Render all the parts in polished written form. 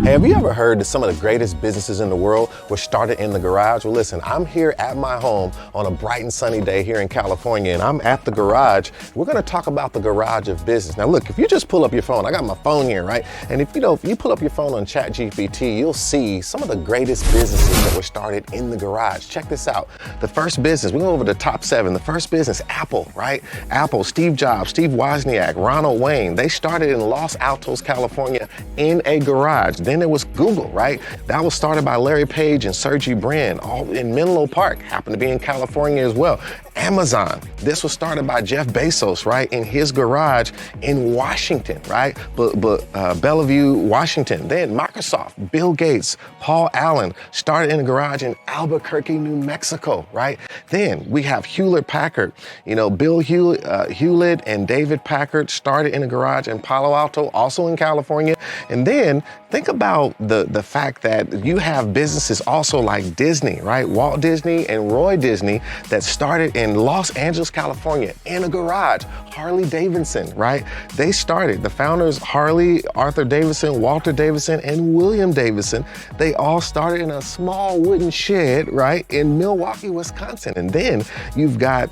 Hey, have you ever heard that some of the greatest businesses in the world were started in the garage? Well, listen, I'm here at my home on a bright and sunny day here in California, and I'm at the garage. We're gonna talk about the garage of business. Now look, if you just pull up your phone, I got my phone here, right? And if you pull up your phone on ChatGPT, you'll see some of the greatest businesses that were started in the garage. Check this out. The first business, we're going over the top 7. The first business, Apple, right? Apple, Steve Jobs, Steve Wozniak, Ronald Wayne. They started in Los Altos, California in a garage. Then there was Google, right? That was started by Larry Page and Sergey Brin, all in Menlo Park, happened to be in California as well. Amazon, this was started by Jeff Bezos, right, in his garage in Washington, right? Bellevue, Washington. Then Microsoft, Bill Gates, Paul Allen started in a garage in Albuquerque, New Mexico, right? Then we have Hewlett Packard. Bill Hewlett and David Packard started in a garage in Palo Alto, also in California. And then think about the fact that you have businesses also like Disney, right? Walt Disney and Roy Disney that started in Los Angeles, California in a garage. Harley Davidson, right? They started, the founders, Harley, Arthur Davidson, Walter Davidson, and William Davidson, they all started in a small wooden shed, right, in Milwaukee, Wisconsin. And then you've got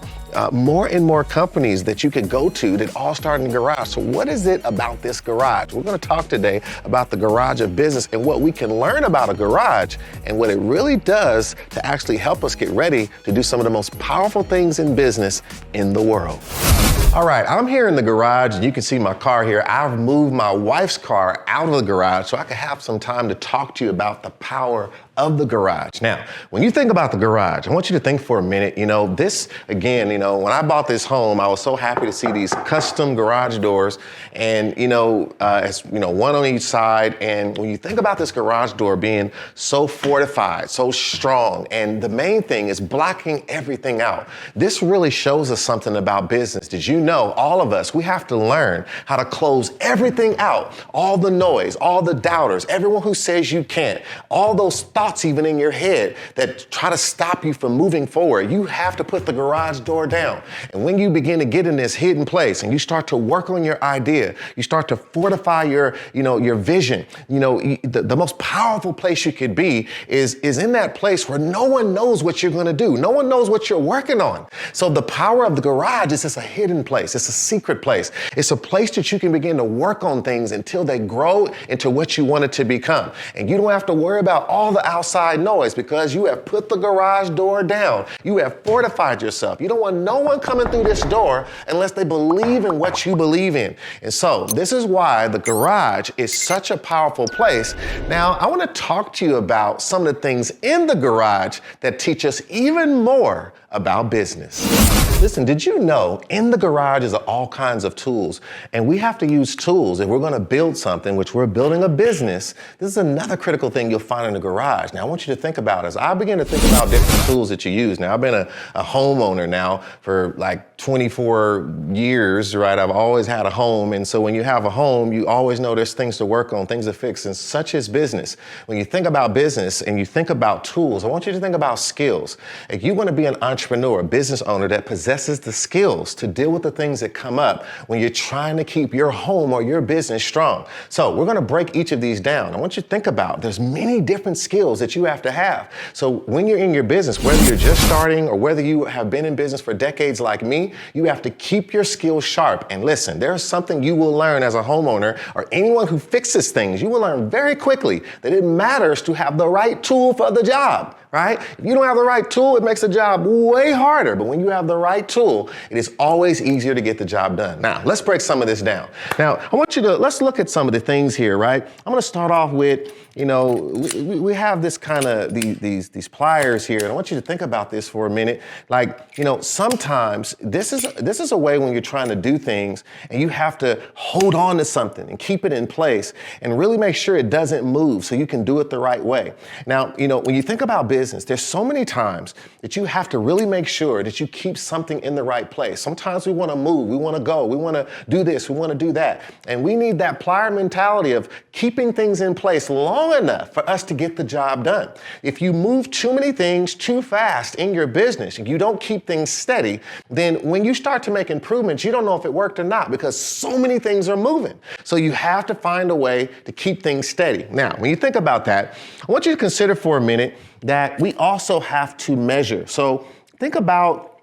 more and more companies that you could go to that all start in the garage. So what is it about this garage? We're going to talk today about the garage of business and what we can learn about a garage and what it really does to actually help us get ready to do some of the most powerful things in business in the world. All right, I'm here in the garage and you can see my car here. I've moved my wife's car out of the garage so I can have some time to talk to you about the power of the garage. Now, when you think about the garage, I want you to think for a minute, this, again, when I bought this home, I was so happy to see these custom garage doors and, one on each side. And when you think about this garage door being so fortified, so strong, and the main thing is blocking everything out, this really shows us something about business. Did you know, all of us, we have to learn how to close everything out, all the noise, all the doubters, everyone who says you can't, all those thoughts even in your head that try to stop you from moving forward. You have to put the garage door down. And when you begin to get in this hidden place and you start to work on your idea, you start to fortify your vision, the most powerful place you could be is in that place where no one knows what you're going to do. No one knows what you're working on. So the power of the garage is just a hidden place. It's a secret place. It's a place that you can begin to work on things until they grow into what you want it to become. And you don't have to worry about all the outside noise because you have put the garage door down. You have fortified yourself. You don't want no one coming through this door unless they believe in what you believe in. And so this is why the garage is such a powerful place. Now, I want to talk to you about some of the things in the garage that teach us even more about business. Listen, did you know in the garage is all kinds of tools, and we have to use tools if we're going to build something, which we're building a business. This is another critical thing you'll find in the garage. Now, I want you to think about as I begin to think about different tools that you use. Now, I've been a homeowner now for like 24 years, right? I've always had a home, and so when you have a home, you always know there's things to work on, things to fix, and such is business. When you think about business and you think about tools, I want you to think about skills. If you want to be an entrepreneur, a business owner that possesses the skills to deal with the things that come up when you're trying to keep your home or your business strong. So we're going to break each of these down. I want you to think about there's many different skills that you have to have. So when you're in your business, whether you're just starting or whether you have been in business for decades like me, you have to keep your skills sharp. And listen, there's something you will learn as a homeowner or anyone who fixes things. You will learn very quickly that it matters to have the right tool for the job. Right? If you don't have the right tool, it makes the job way harder. But when you have the right tool, it is always easier to get the job done. Now, let's break some of this down. Now, I want you to, let's look at some of the things here, right? I'm going to start off with, we have this kind of, these pliers here. And I want you to think about this for a minute. Like, sometimes this is a way when you're trying to do things and you have to hold on to something and keep it in place and really make sure it doesn't move so you can do it the right way. Now, when you think about business, business, there's so many times that you have to really make sure that you keep something in the right place. Sometimes we want to move, we want to go, we want to do this, we want to do that. And we need that plier mentality of keeping things in place long enough for us to get the job done. If you move too many things too fast in your business, if you don't keep things steady, then when you start to make improvements, you don't know if it worked or not because so many things are moving. So you have to find a way to keep things steady. Now, when you think about that, I want you to consider for a minute that we also have to measure. So think about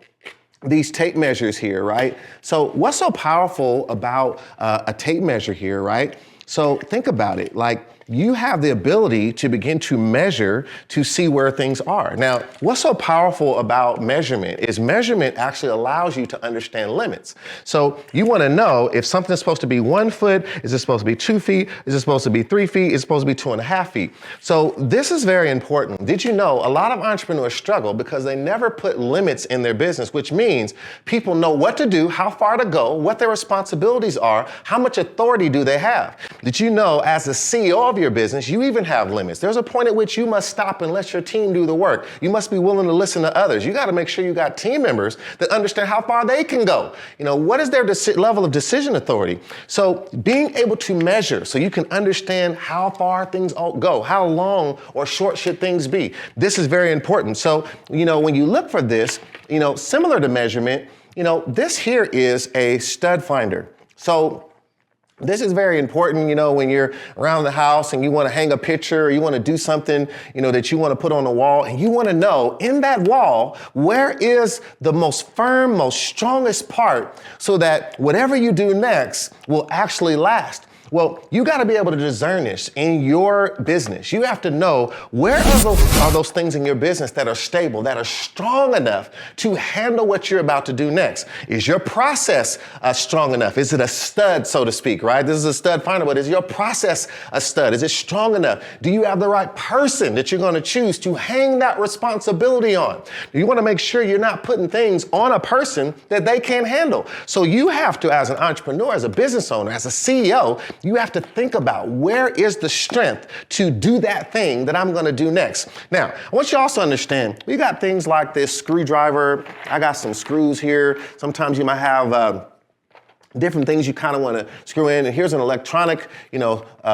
these tape measures here, right? So what's so powerful about a tape measure here, right? So think about it, like you have the ability to begin to measure to see where things are. Now, what's so powerful about measurement is measurement actually allows you to understand limits. So you want to know if something's supposed to be 1 foot, is it supposed to be 2 feet? Is it supposed to be 3 feet? Is it supposed to be 2.5 feet? So this is very important. Did you know a lot of entrepreneurs struggle because they never put limits in their business, which means people know what to do, how far to go, what their responsibilities are, how much authority do they have. Did you know as the CEO of your business, you even have limits. There's a point at which you must stop and let your team do the work. You must be willing to listen to others. You got to make sure you got team members that understand how far they can go. You know, what is their level of decision authority? So being able to measure so you can understand how far things go, how long or short should things be. This is very important. So, you know, when you look for this, you know, similar to measurement, you know, this here is a stud finder. So this is very important, you know, when you're around the house and you want to hang a picture or you want to do something, you know, that you want to put on the wall and you want to know in that wall, where is the most firm, most strongest part so that whatever you do next will actually last. Well, you got to be able to discern this in your business. You have to know where are those things in your business that are stable, that are strong enough to handle what you're about to do next. Is your process strong enough? Is it a stud, so to speak, right? This is a stud finder, but is your process a stud? Is it strong enough? Do you have the right person that you're going to choose to hang that responsibility on? You want to make sure you're not putting things on a person that they can't handle. So you have to, as an entrepreneur, as a business owner, as a CEO, you have to think about where is the strength to do that thing that I'm going to do next. Now, I want you also to understand, we got things like this screwdriver. I got some screws here. Sometimes you might have different things you kind of want to screw in. And here's an electronic,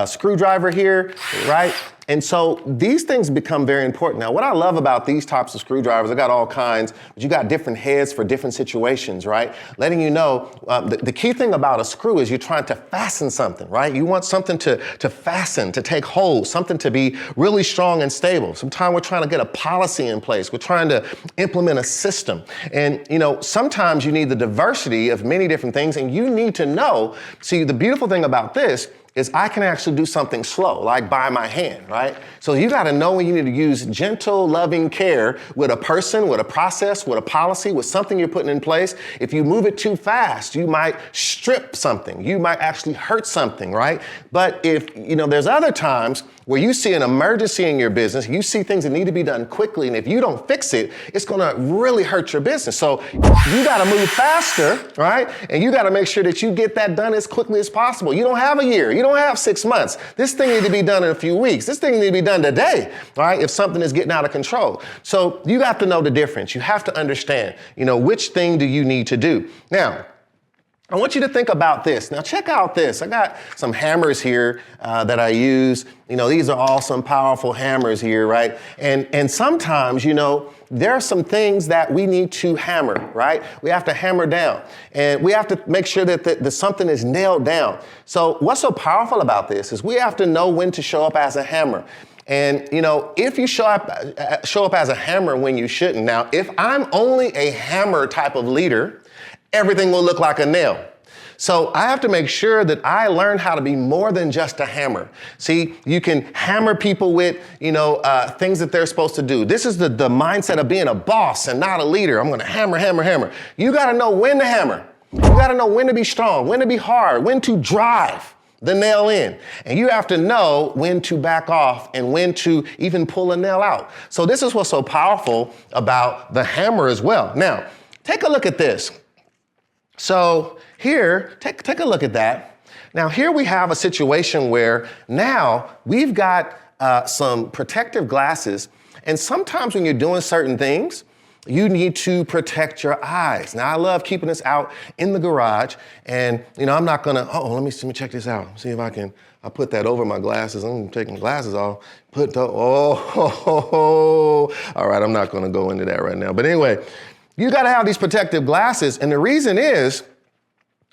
screwdriver here, right? And so these things become very important. Now, what I love about these types of screwdrivers, I got all kinds, but you got different heads for different situations, right? Letting you know, the key thing about a screw is you're trying to fasten something, right? You want something to fasten, to take hold, something to be really strong and stable. Sometimes we're trying to get a policy in place. We're trying to implement a system. And, you know, sometimes you need the diversity of many different things, and you need to know, see, the beautiful thing about this is I can actually do something slow, like by my hand, right? So you got to know when you need to use gentle, loving care with a person, with a process, with a policy, with something you're putting in place. If you move it too fast, you might strip something. You might actually hurt something, right? But if, there's other times where you see an emergency in your business, you see things that need to be done quickly, and if you don't fix it, it's gonna really hurt your business. So you gotta move faster, right? And you gotta make sure that you get that done as quickly as possible. You don't have a year, you don't have 6 months. This thing needs to be done in a few weeks. This thing needs to be done today, all right? If something is getting out of control. So you got to know the difference. You have to understand, which thing do you need to do? Now, I want you to think about this. Now check out this. I got some hammers here that I use. These are all some powerful hammers here, right? And sometimes, there are some things that we need to hammer, right? We have to hammer down, and we have to make sure that the something is nailed down. So what's so powerful about this is we have to know when to show up as a hammer. And, if you show up as a hammer when you shouldn't. Now, if I'm only a hammer type of leader, everything will look like a nail. So I have to make sure that I learn how to be more than just a hammer. See, you can hammer people with, things that they're supposed to do. This is the mindset of being a boss and not a leader. I'm gonna hammer, hammer, hammer. You gotta know when to hammer. You gotta know when to be strong, when to be hard, when to drive the nail in. And you have to know when to back off and when to even pull a nail out. So this is what's so powerful about the hammer as well. Now, take a look at this. So here, take a look at that. Now here we have a situation where now we've got some protective glasses, And sometimes when you're doing certain things, you need to protect your eyes. Now, I love keeping this out in the garage, and I'm not gonna, let me check this out. See if I'll put that over my glasses. I'm taking glasses off. All right, I'm not gonna go into that right now. But anyway, you gotta have these protective glasses, and the reason is,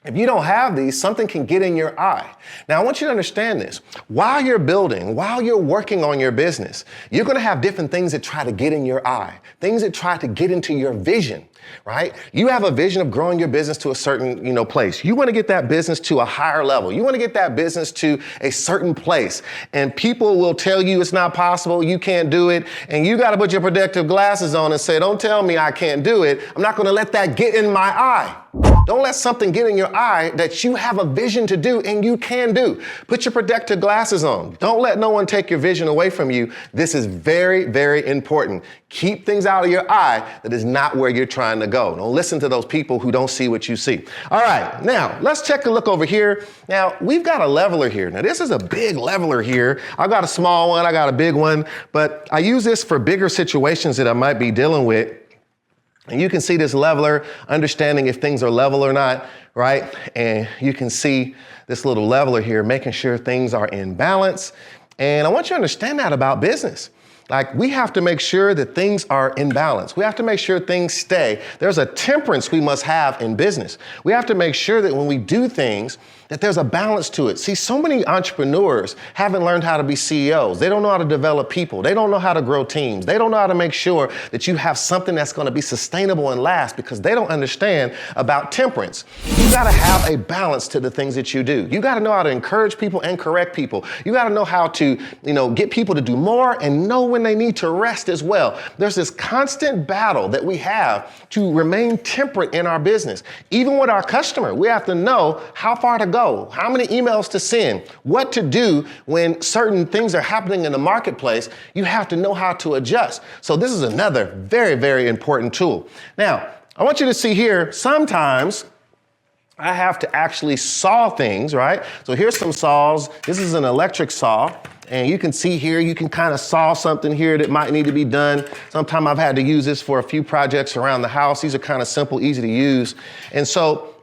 if you don't have these, something can get in your eye. Now, I want you to understand this. While you're building, while you're working on your business, you're going to have different things that try to get in your eye, things that try to get into your vision, right? You have a vision of growing your business to a certain, place. You want to get that business to a higher level. You want to get that business to a certain place. And people will tell you it's not possible, you can't do it. And you got to put your protective glasses on and say, don't tell me I can't do it. I'm not going to let that get in my eye. Don't let something get in your eye that you have a vision to do and you can do. Put your protective glasses on. Don't let no one take your vision away from you. This is very, very important. Keep things out of your eye that is not where you're trying to go. Don't listen to those people who don't see what you see. All right, now let's take a look over here. Now we've got a leveler here. Now this is a big leveler here. I've got a small one, I got a big one, but I use this for bigger situations that I might be dealing with. And you can see this leveler, understanding if things are level or not, right? And you can see this little leveler here, making sure things are in balance. And I want you to understand that about business. Like, we have to make sure that things are in balance. We have to make sure things stay. There's a temperance we must have in business. We have to make sure that when we do things, that there's a balance to it. See, so many entrepreneurs haven't learned how to be CEOs. They don't know how to develop people. They don't know how to grow teams. They don't know how to make sure that you have something that's going to be sustainable and last, because they don't understand about temperance. You got to have a balance to the things that you do. You got to know how to encourage people and correct people. You got to know how to, get people to do more and know when they need to rest as well. There's this constant battle that we have to remain temperate in our business. Even with our customer, we have to know how far to go. How many emails to send, what to do when certain things are happening in the marketplace. You have to know how to adjust. So this is another very, very important tool. Now, I want you to see here, sometimes I have to actually saw things, right? So here's some saws. This is an electric saw. And you can see here, you can kind of saw something here that might need to be done. Sometimes I've had to use this for a few projects around the house. These are kind of simple, easy to use. And so,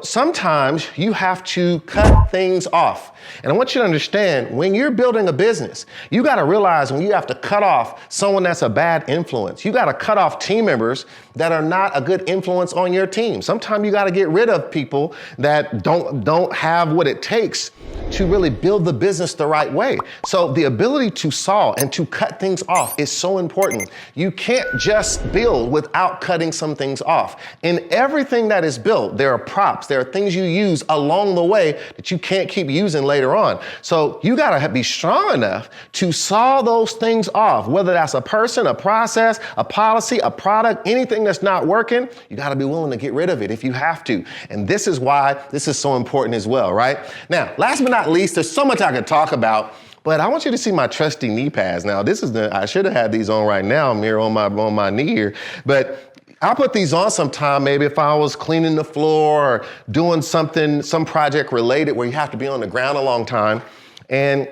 sometimes you have to cut things off. And I want you to understand, when you're building a business, you got to realize when you have to cut off someone that's a bad influence. You got to cut off team members that are not a good influence on your team. Sometimes you got to get rid of people that don't have what it takes to really build the business the right way. So the ability to saw and to cut things off is so important. You can't just build without cutting some things off. In everything that is built, there are props, there are things you use along the way that you can't keep using later on. So you gotta be strong enough to saw those things off, whether that's a person, a process, a policy, a product, anything that's not working, you gotta be willing to get rid of it if you have to. And this is why this is so important as well, right? Now, last but not least, there's so much I could talk about, but I want you to see my trusty knee pads. Now, I should have had these on right now. I'm here on my knee here, but I'll put these on sometime, maybe if I was cleaning the floor or doing something, some project related where you have to be on the ground a long time. And,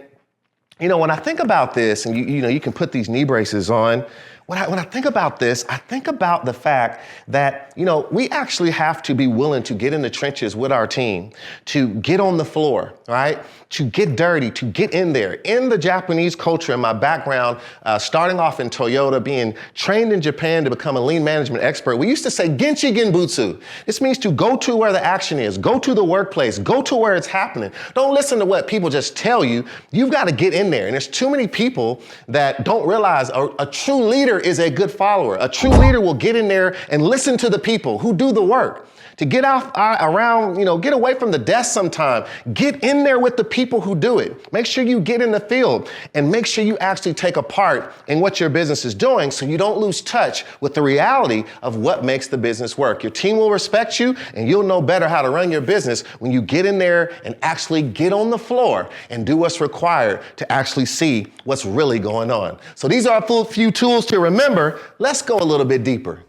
when I think about this, and you can put these knee braces on, when I think about this, I think about the fact that, we actually have to be willing to get in the trenches with our team, to get on the floor, right? To get dirty, to get in there. In the Japanese culture, in my background, starting off in Toyota, being trained in Japan to become a lean management expert, we used to say Genchi Genbutsu. This means to go to where the action is, go to the workplace, go to where it's happening. Don't listen to what people just tell you. You've got to get in there. And there's too many people that don't realize a true leader is a good follower. A true leader will get in there and listen to the people who do the work. To get around, get away from the desk sometime. Get in there with the people who do it. Make sure you get in the field and make sure you actually take a part in what your business is doing so you don't lose touch with the reality of what makes the business work. Your team will respect you and you'll know better how to run your business when you get in there and actually get on the floor and do what's required to actually see what's really going on. So these are a few tools to remember. Let's go a little bit deeper.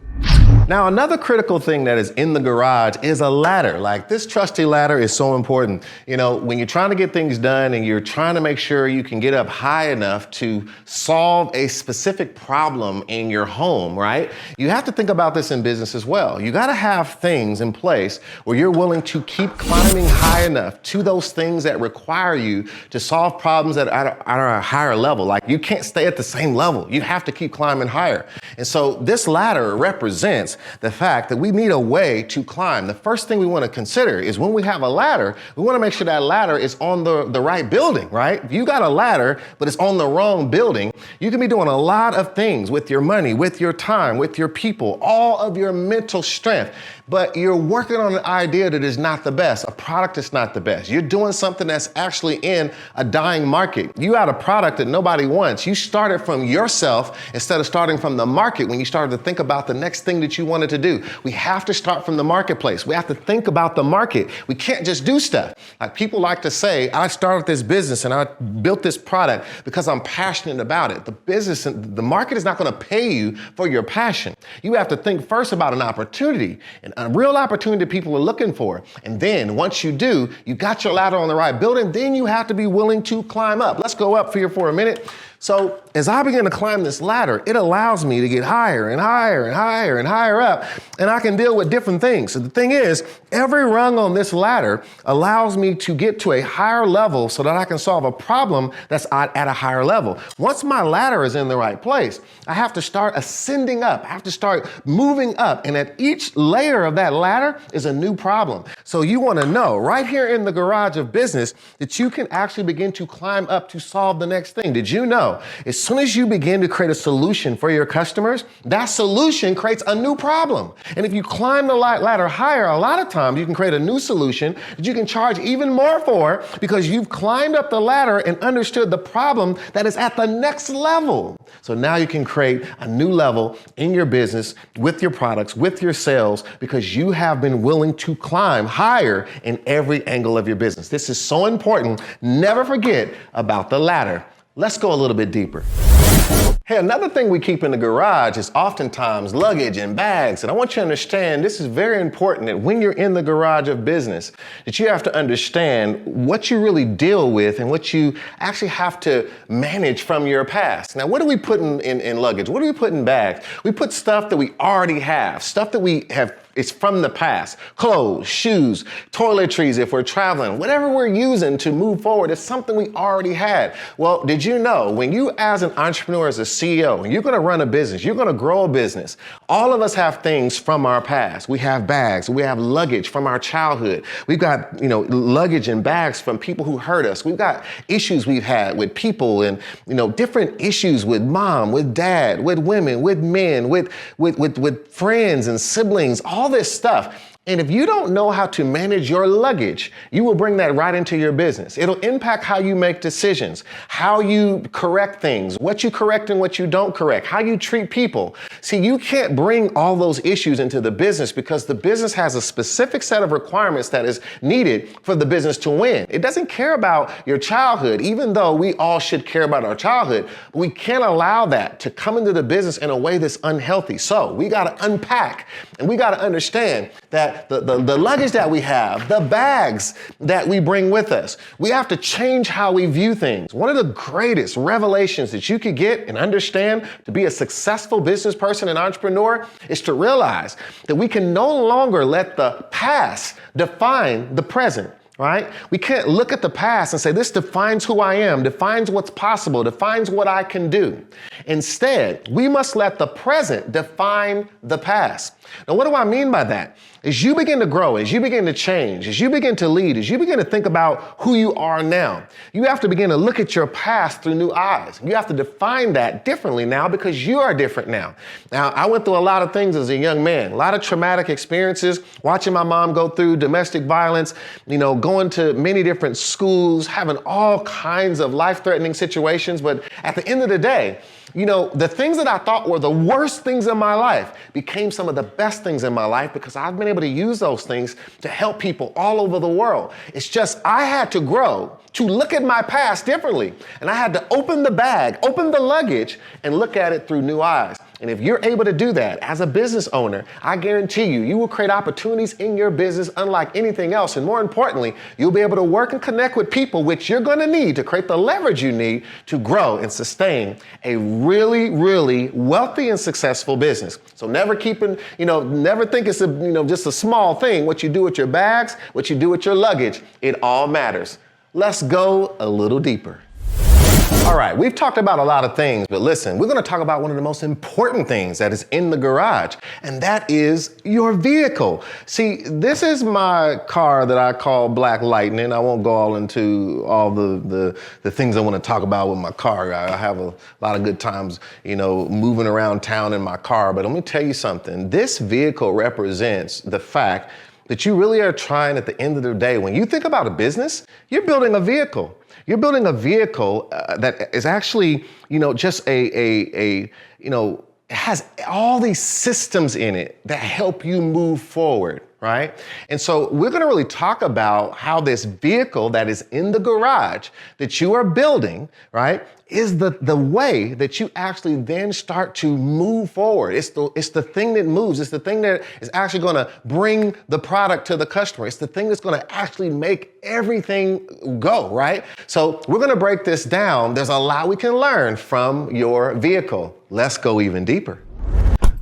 Now, another critical thing that is in the garage is a ladder. Like, this trusty ladder is so important. You know, when you're trying to get things done and you're trying to make sure you can get up high enough to solve a specific problem in your home, right? You have to think about this in business as well. You got to have things in place where you're willing to keep climbing high enough to those things that require you to solve problems that are at a higher level. Like, you can't stay at the same level. You have to keep climbing higher. And so this ladder represents the fact that we need a way to climb. The first thing we want to consider is when we have a ladder, we want to make sure that ladder is on the right building, right? If you got a ladder, but it's on the wrong building, you can be doing a lot of things with your money, with your time, with your people, all of your mental strength, but you're working on an idea that is not the best, a product that's not the best. You're doing something that's actually in a dying market. You had a product that nobody wants. You started from yourself instead of starting from the market when you started to think about the next thing that you wanted to do. We have to start from the marketplace. We have to think about the market. We can't just do stuff. Like, people like to say, I started this business and I built this product because I'm passionate about it. The business and the market is not going to pay you for your passion. You have to think first about an opportunity, and a real opportunity people are looking for. And then once you do, you got your ladder on the right building, then you have to be willing to climb up. Let's go up here for a minute. So as I begin to climb this ladder, it allows me to get higher and higher and higher and higher up, and I can deal with different things. So the thing is, every rung on this ladder allows me to get to a higher level so that I can solve a problem that's at a higher level. Once my ladder is in the right place, I have to start ascending up. I have to start moving up, and at each layer of that ladder is a new problem. So you want to know right here in the garage of business that you can actually begin to climb up to solve the next thing. Did you know? As soon as you begin to create a solution for your customers, that solution creates a new problem. And if you climb the ladder higher, a lot of times you can create a new solution that you can charge even more for because you've climbed up the ladder and understood the problem that is at the next level. So now you can create a new level in your business with your products, with your sales, because you have been willing to climb higher in every angle of your business. This is so important. Never forget about the ladder. Let's go a little bit deeper. Hey, another thing we keep in the garage is oftentimes luggage and bags. And I want you to understand this is very important, that when you're in the garage of business, that you have to understand what you really deal with and what you actually have to manage from your past. Now, what do we put in luggage? What do we put in bags? We put stuff that we already have, stuff that we have. It's from the past. Clothes, shoes, toiletries if we're traveling, whatever we're using to move forward is something we already had. Well, did you know when you as an entrepreneur, as a CEO, and you're gonna run a business, you're gonna grow a business, all of us have things from our past. We have bags, we have luggage from our childhood. We've got, luggage and bags from people who hurt us. We've got issues we've had with people and, different issues with mom, with dad, with women, with men, with friends and siblings, all this stuff. And if you don't know how to manage your luggage, you will bring that right into your business. It'll impact how you make decisions, how you correct things, what you correct and what you don't correct, how you treat people. See, you can't bring all those issues into the business because the business has a specific set of requirements that is needed for the business to win. It doesn't care about your childhood, even though we all should care about our childhood. But we can't allow that to come into the business in a way that's unhealthy. So we got to unpack and we got to understand that the luggage that we have, the bags that we bring with us, we have to change how we view things. One of the greatest revelations that you could get and understand to be a successful business person and entrepreneur is to realize that we can no longer let the past define the present. Right? We can't look at the past and say, this defines who I am, defines what's possible, defines what I can do. Instead, we must let the present define the past. Now, what do I mean by that? As you begin to grow, as you begin to change, as you begin to lead, as you begin to think about who you are now, you have to begin to look at your past through new eyes. You have to define that differently now because you are different now. Now, I went through a lot of things as a young man, a lot of traumatic experiences, watching my mom go through domestic violence, going to many different schools, having all kinds of life-threatening situations. But at the end of the day, the things that I thought were the worst things in my life became some of the best things in my life because I've been able to use those things to help people all over the world. It's just I had to grow to look at my past differently. And I had to open the bag, open the luggage, and look at it through new eyes. And if you're able to do that as a business owner, I guarantee you, you will create opportunities in your business unlike anything else. And more importantly, you'll be able to work and connect with people which you're going to need to create the leverage you need to grow and sustain a really, really wealthy and successful business. So never think it's just a small thing. What you do with your bags, what you do with your luggage, it all matters. Let's go a little deeper. All right, we've talked about a lot of things, but listen, we're going to talk about one of the most important things that is in the garage, and that is your vehicle. See, this is my car that I call Black Lightning. I won't go all into all the things I want to talk about with my car. I have a lot of good times, moving around town in my car, but let me tell you something. This vehicle represents the fact that you really are trying at the end of the day, when you think about a business, you're building a vehicle. You're building a vehicle that is actually, has all these systems in it that help you move forward, right? And so we're going to really talk about how this vehicle that is in the garage that you are building, right, is the way that you actually then start to move forward. It's the thing that moves. It's the thing that is actually going to bring the product to the customer. It's the thing that's going to actually make everything go, right? So we're going to break this down. There's a lot we can learn from your vehicle. Let's go even deeper.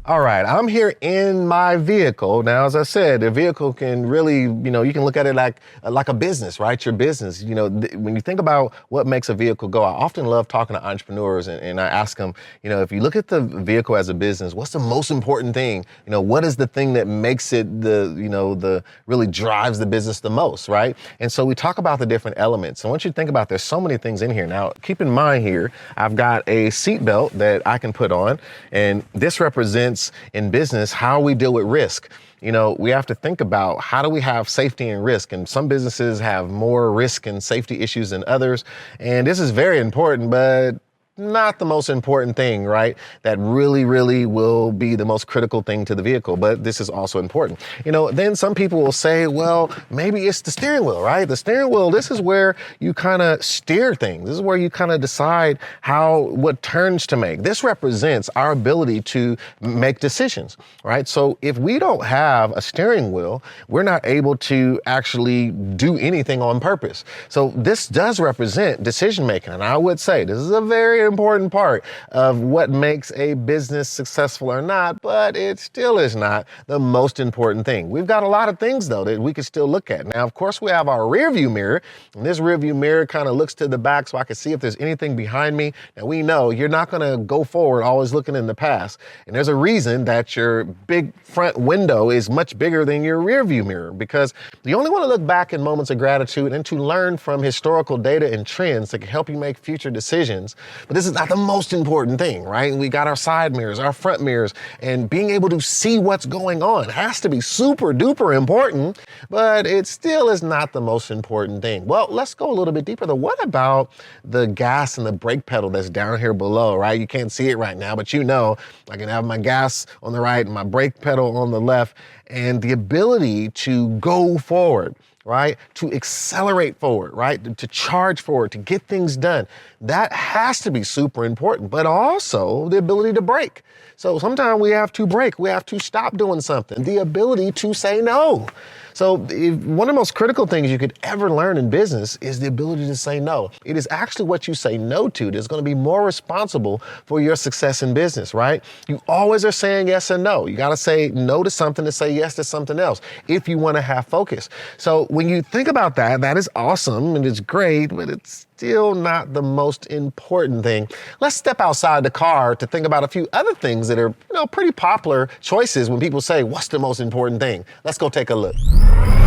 All right, I'm here in my vehicle. Now, as I said, the vehicle can really, you can look at it like a business, right? Your business. When you think about what makes a vehicle go, I often love talking to entrepreneurs and I ask them, if you look at the vehicle as a business, what's the most important thing? What is the thing that makes it the really drives the business the most, right? And so we talk about the different elements. And once you think about, there's so many things in here. Now, keep in mind here, I've got a seatbelt that I can put on, and this represents in business how we deal with risk. We have to think about how do we have safety and risk, and some businesses have more risk and safety issues than others. And this is very important, but not the most important thing, right? That really, really will be the most critical thing to the vehicle, but this is also important. Then some people will say, well, maybe it's the steering wheel, right? The steering wheel, this is where you kind of steer things. This is where you kind of decide what turns to make. This represents our ability to make decisions, right? So if we don't have a steering wheel, we're not able to actually do anything on purpose. So this does represent decision making. And I would say this is a very important part of what makes a business successful or not, but it still is not the most important thing. We've got a lot of things though that we can still look at. Now, of course, we have our rear view mirror, and this rear view mirror kind of looks to the back so I can see if there's anything behind me. Now, we know you're not going to go forward always looking in the past. And there's a reason that your big front window is much bigger than your rear view mirror, because you only want to look back in moments of gratitude and to learn from historical data and trends that can help you make future decisions. But this is not the most important thing, right? We got our side mirrors, our front mirrors, and being able to see what's going on has to be super duper important, but it still is not the most important thing. Well, let's go a little bit deeper though. What about the gas and the brake pedal that's down here below, right? You can't see it right now, but I can have my gas on the right and my brake pedal on the left, and the ability to go forward, right? To accelerate forward, right? To charge forward, to get things done. That has to be super important, but also the ability to brake. So sometimes we have to brake. We have to stop doing something. The ability to say no. So one of the most critical things you could ever learn in business is the ability to say no. It is actually what you say no to that's going to be more responsible for your success in business, right? You always are saying yes and no. You got to say no to something to say yes to something else if you want to have focus. So when you think about that, that is awesome and it's great, but it's still not the most important thing. Let's step outside the car to think about a few other things that are, pretty popular choices when people say, what's the most important thing? Let's go take a look.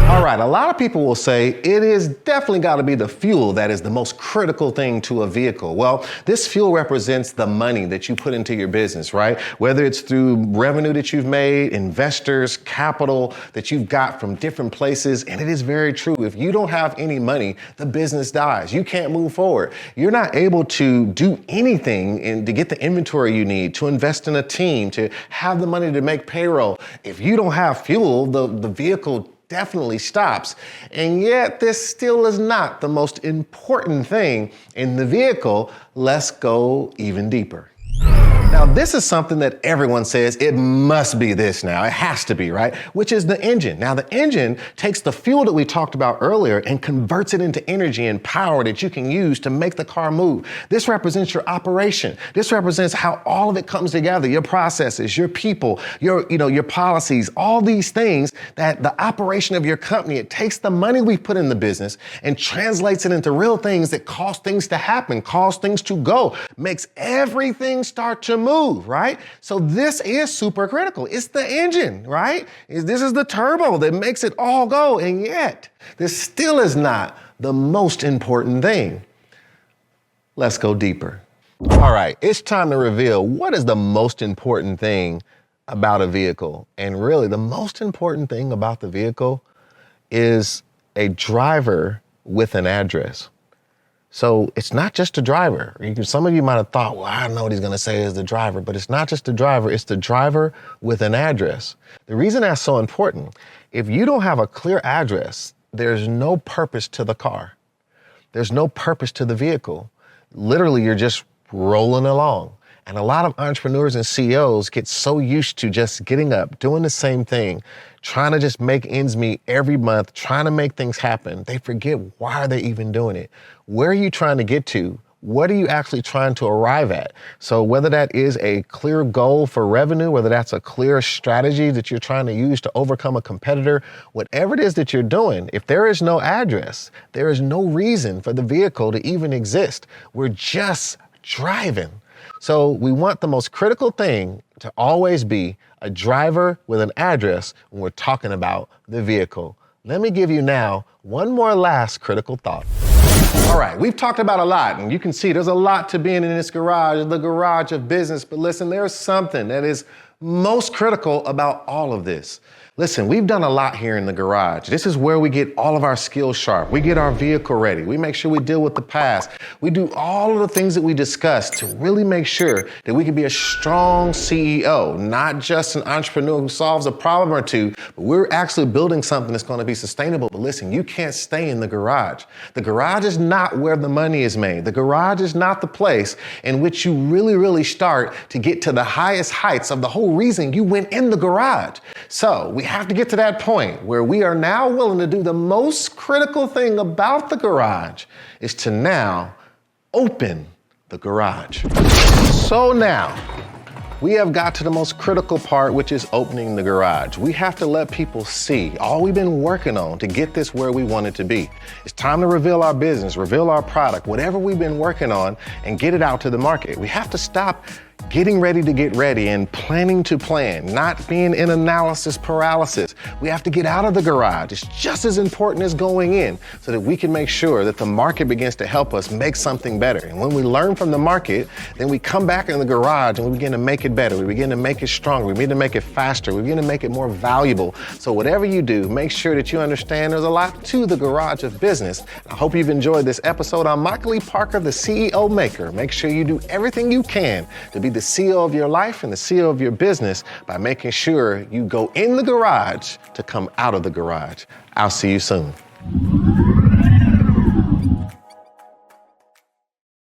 All right, a lot of people will say it is definitely got to be the fuel that is the most critical thing to a vehicle. Well, this fuel represents the money that you put into your business, right? Whether it's through revenue that you've made, investors, capital that you've got from different places. And it is very true. If you don't have any money, the business dies. You can't move forward. You're not able to do anything to get the inventory you need, to invest in a team, to have the money to make payroll. If you don't have fuel, the vehicle definitely stops. And yet this still is not the most important thing in the vehicle. Let's go even deeper. Now, this is something that everyone says it must be this now. It has to be, right? Which is the engine. Now, the engine takes the fuel that we talked about earlier and converts it into energy and power that you can use to make the car move. This represents your operation. This represents how all of it comes together, your processes, your people, your policies, all these things that the operation of your company, it takes the money we put in the business and translates it into real things that cause things to happen, cause things to go, makes everything start to move, right? So this is super critical. It's the engine, right? This is the turbo that makes it all go. And yet, this still is not the most important thing. Let's go deeper. All right, it's time to reveal what is the most important thing about a vehicle. And really, the most important thing about the vehicle is a driver with an address. So it's not just a driver. Some of you might have thought, well, I don't know what he's gonna say is the driver, but it's not just a driver, it's the driver with an address. The reason that's so important, if you don't have a clear address, there's no purpose to the car. There's no purpose to the vehicle. Literally, you're just rolling along. And a lot of entrepreneurs and CEOs get so used to just getting up, doing the same thing, trying to just make ends meet every month, trying to make things happen. They forget, why are they even doing it? Where are you trying to get to? What are you actually trying to arrive at? So whether that is a clear goal for revenue, whether that's a clear strategy that you're trying to use to overcome a competitor, whatever it is that you're doing, if there is no address, there is no reason for the vehicle to even exist. We're just driving. So we want the most critical thing to always be a driver with an address when we're talking about the vehicle. Let me give you now one more last critical thought. All right, we've talked about a lot, and you can see there's a lot to being in this garage, the garage of business. But listen, there's something that is most critical about all of this. Listen, we've done a lot here in the garage. This is where we get all of our skills sharp. We get our vehicle ready. We make sure we deal with the past. We do all of the things that we discussed to really make sure that we can be a strong CEO, not just an entrepreneur who solves a problem or two, but we're actually building something that's going to be sustainable. But listen, you can't stay in the garage. The garage is not where the money is made. The garage is not the place in which you really start to get to the highest heights of the whole reason you went in the garage. So we have to get to that point where we are now willing to do the most critical thing about the garage is to now open the garage. So now we have got to the most critical part, which is opening the garage. We have to let people see all we've been working on to get this where we want it to be. It's time to reveal our business, reveal our product, whatever we've been working on, and get it out to the market. We have to stop getting ready to get ready and planning to plan, not being in analysis paralysis. We have to get out of the garage. It's just as important as going in so that we can make sure that the market begins to help us make something better. And when we learn from the market, then we come back in the garage and we begin to make it better. We begin to make it stronger. We begin to make it faster. We begin to make it more valuable. So whatever you do, make sure that you understand there's a lot to the garage of business. I hope you've enjoyed this episode. I'm Michael E. Parker, the CEO Maker. Make sure you do everything you can to be the CEO of your life and the CEO of your business by making sure you go in the garage to come out of the garage. I'll see you soon.